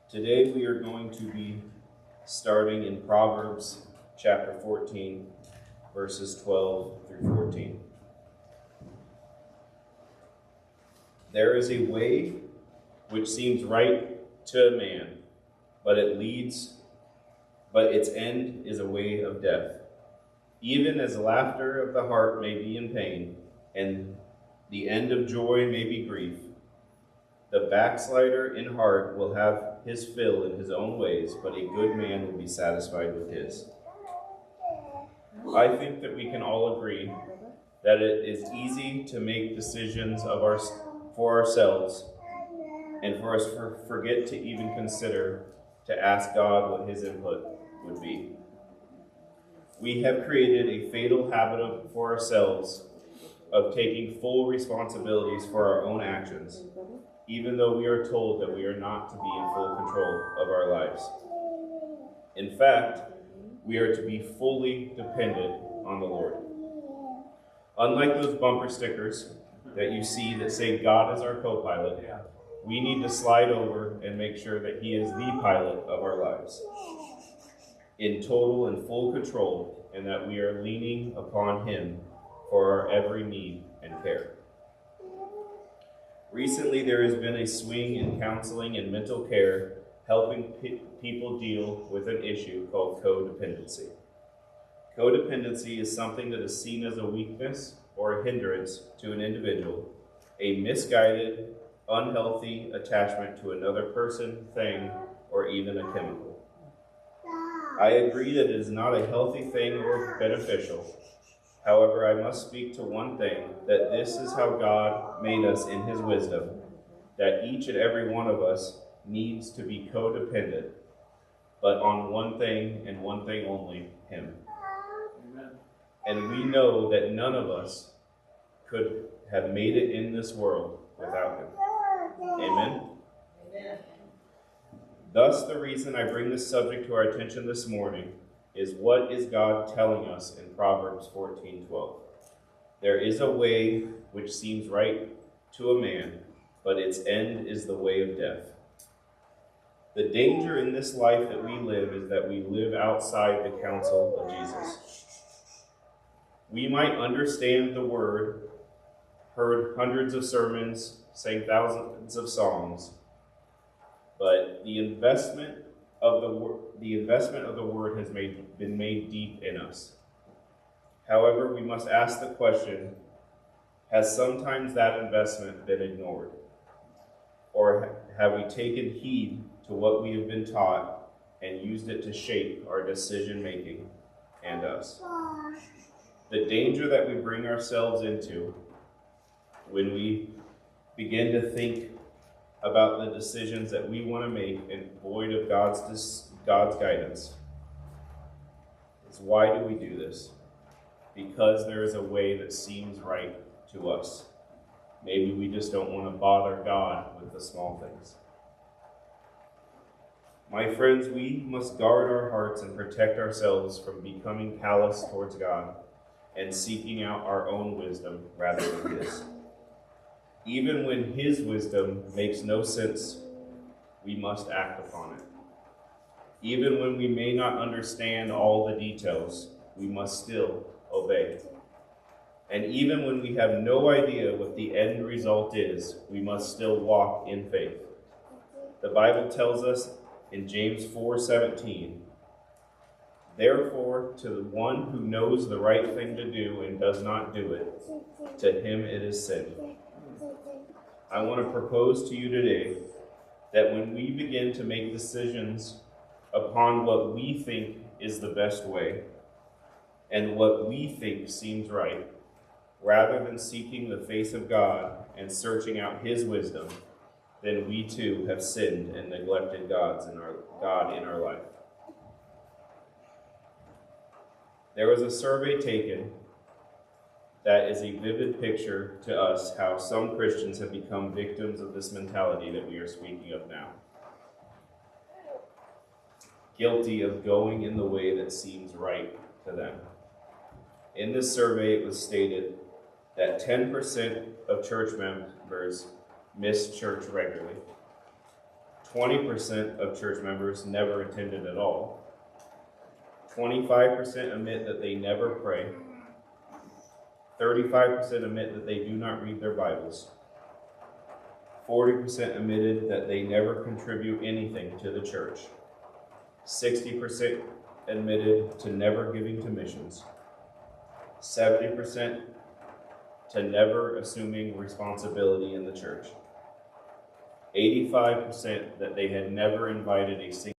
Today we are going to be starting in Proverbs chapter 14, verses 12 through 14. There is a way which seems right to a man, but its end is a way of death. Even as laughter of the heart may be in pain, and the end of joy may be grief, the backslider in heart will have his fill in his own ways, but a good man will be satisfied with his. I think that we can all agree that it is easy to make decisions for ourselves and for us to forget to even consider to ask God what his input would be. We have created a fatal habit for ourselves of taking full responsibilities for our own actions, even though we are told that we are not to be in full control of our lives. In fact, we are to be fully dependent on the Lord. Unlike those bumper stickers that you see that say God is our co-pilot, we need to slide over and make sure that he is the pilot of our lives, in total and full control, and that we are leaning upon him for our every need and care. Recently, there has been a swing in counseling and mental care helping people deal with an issue called codependency. Codependency is something that is seen as a weakness or a hindrance to an individual, a misguided, unhealthy attachment to another person, thing, or even a chemical. I agree that it is not a healthy thing or beneficial. However, I must speak to one thing, that this is how God made us in his wisdom, that each and every one of us needs to be codependent, but on one thing and one thing only, him. Amen. And we know that none of us could have made it in this world without him. Amen? Amen. Thus, the reason I bring this subject to our attention this morning is what is God telling us in Proverbs 14:12. There is a way which seems right to a man, but its end is the way of death. The danger in this life that we live is that we live outside the counsel of Jesus. We might understand the word, heard hundreds of sermons, sang thousands of songs, but the investment of the word has been made deep in us. However, we must ask the question, has sometimes that investment been ignored? Or have we taken heed to what we have been taught and used it to shape our decision making and us? The danger that we bring ourselves into when we begin to think about the decisions that we want to make and void of God's guidance is, why do we do this? Because there is a way that seems right to us. Maybe we just don't want to bother God with the small things. My friends, we must guard our hearts and protect ourselves from becoming callous towards God and seeking out our own wisdom rather than his. Even when his wisdom makes no sense, we must act upon it. Even when we may not understand all the details, we must still obey. And even when we have no idea what the end result is, we must still walk in faith. The Bible tells us in James 4:17, therefore, to the one who knows the right thing to do and does not do it, to him it is sin. I want to propose to you today that when we begin to make decisions upon what we think is the best way and what we think seems right, rather than seeking the face of God and searching out his wisdom, then we too have sinned and neglected God in our life. There was a survey taken that is a vivid picture to us how some Christians have become victims of this mentality that we are speaking of now. Guilty of going in the way that seems right to them. In this survey, it was stated that 10% of church members miss church regularly. 20% of church members never attended at all. 25% admit that they never pray. 35% admit that they do not read their Bibles. 40% admitted that they never contribute anything to the church. 60% admitted to never giving to missions. 70% to never assuming responsibility in the church. 85% that they had never invited a single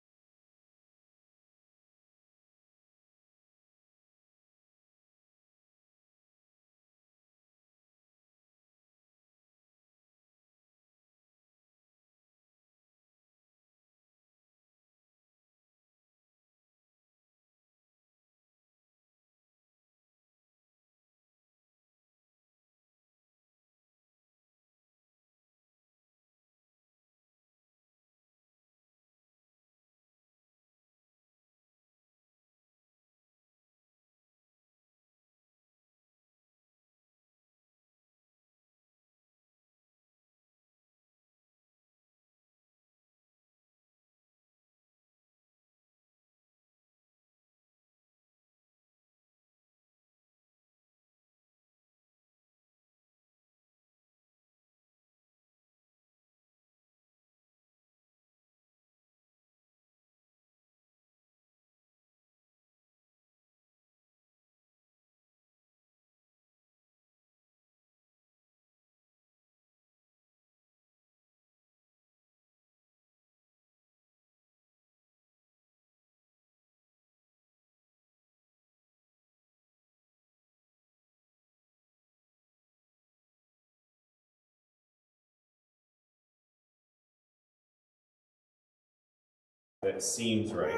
that seems right.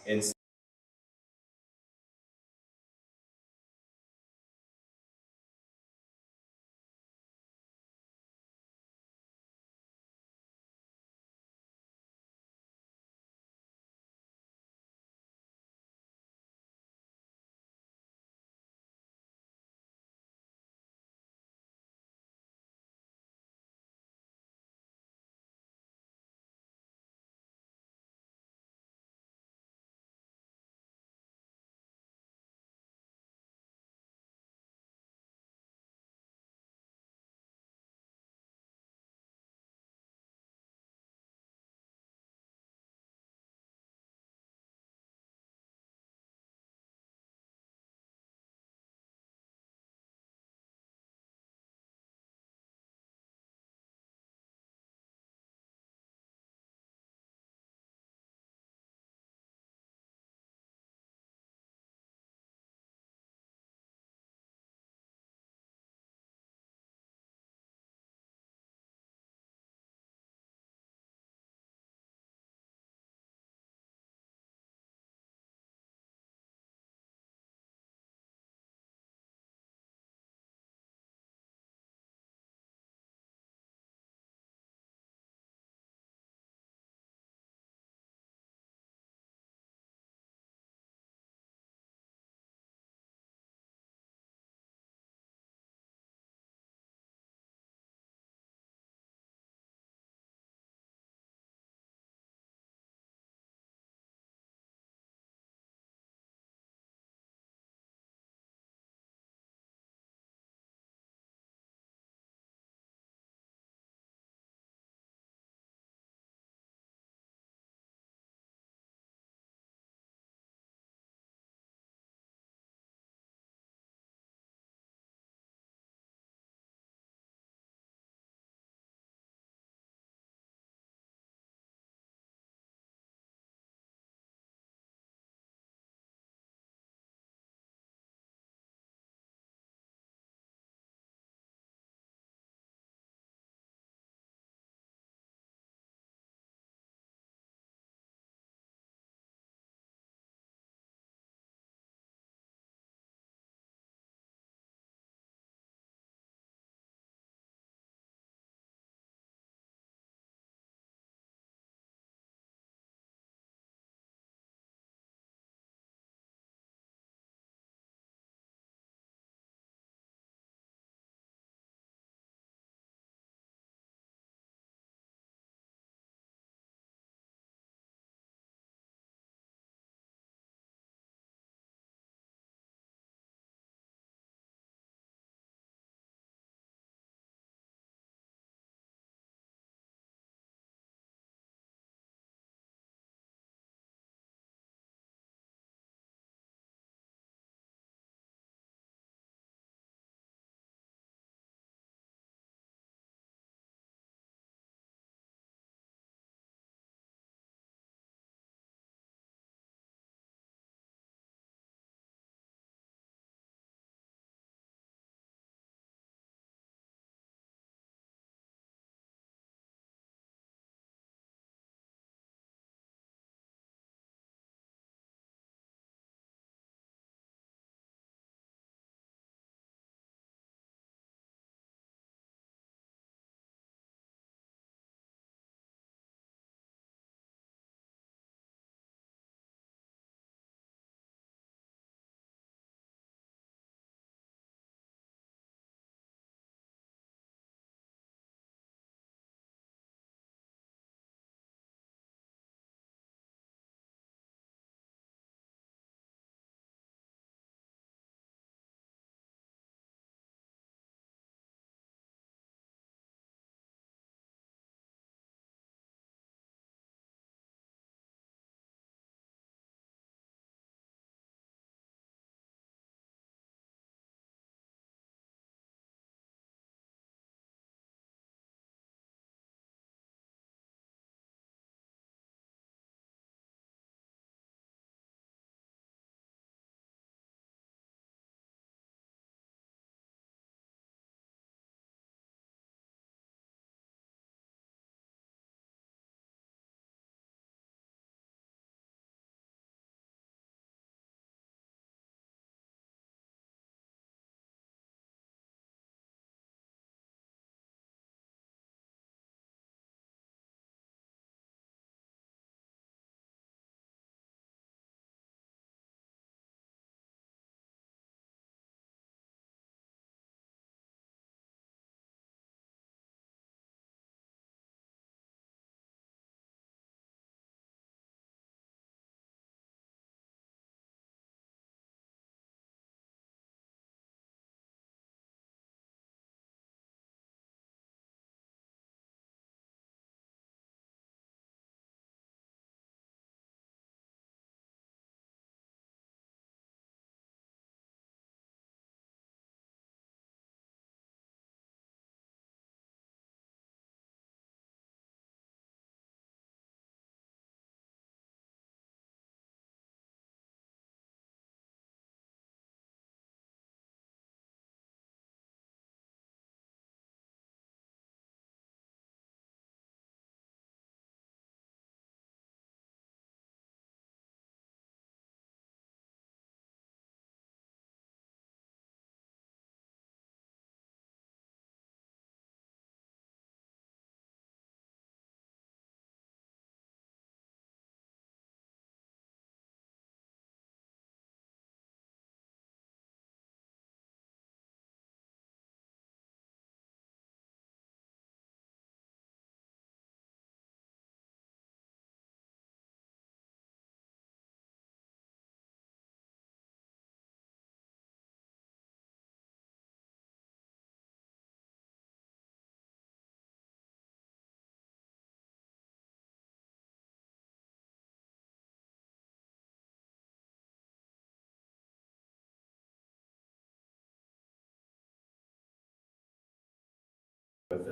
And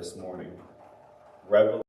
this morning. Revelation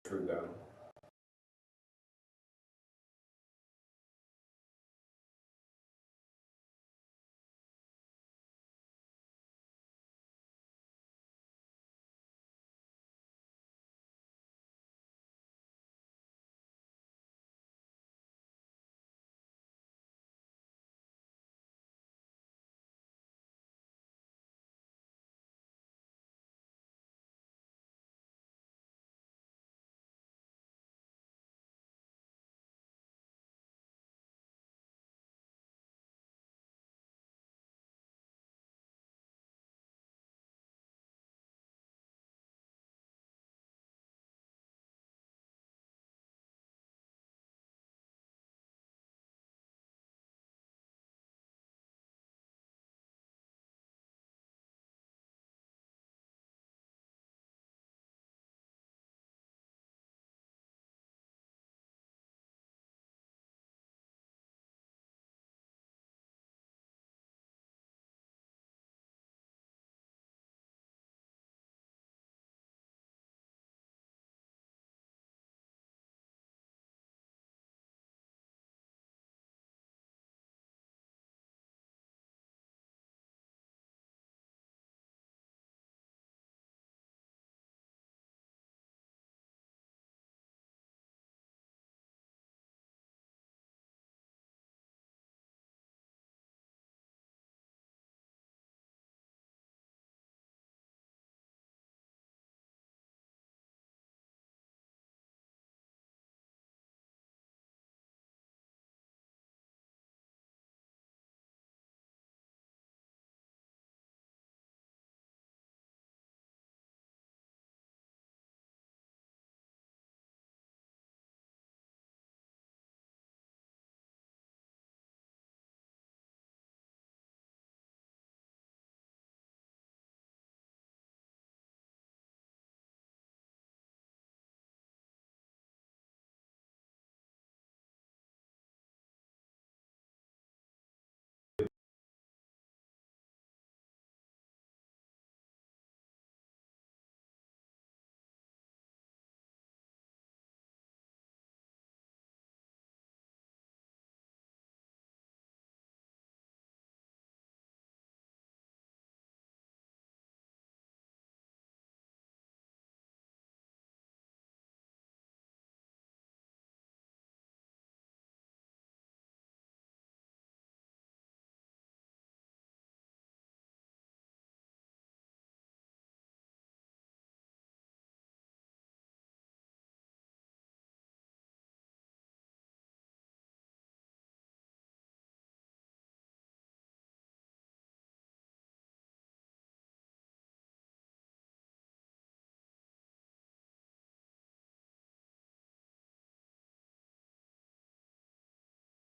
true God.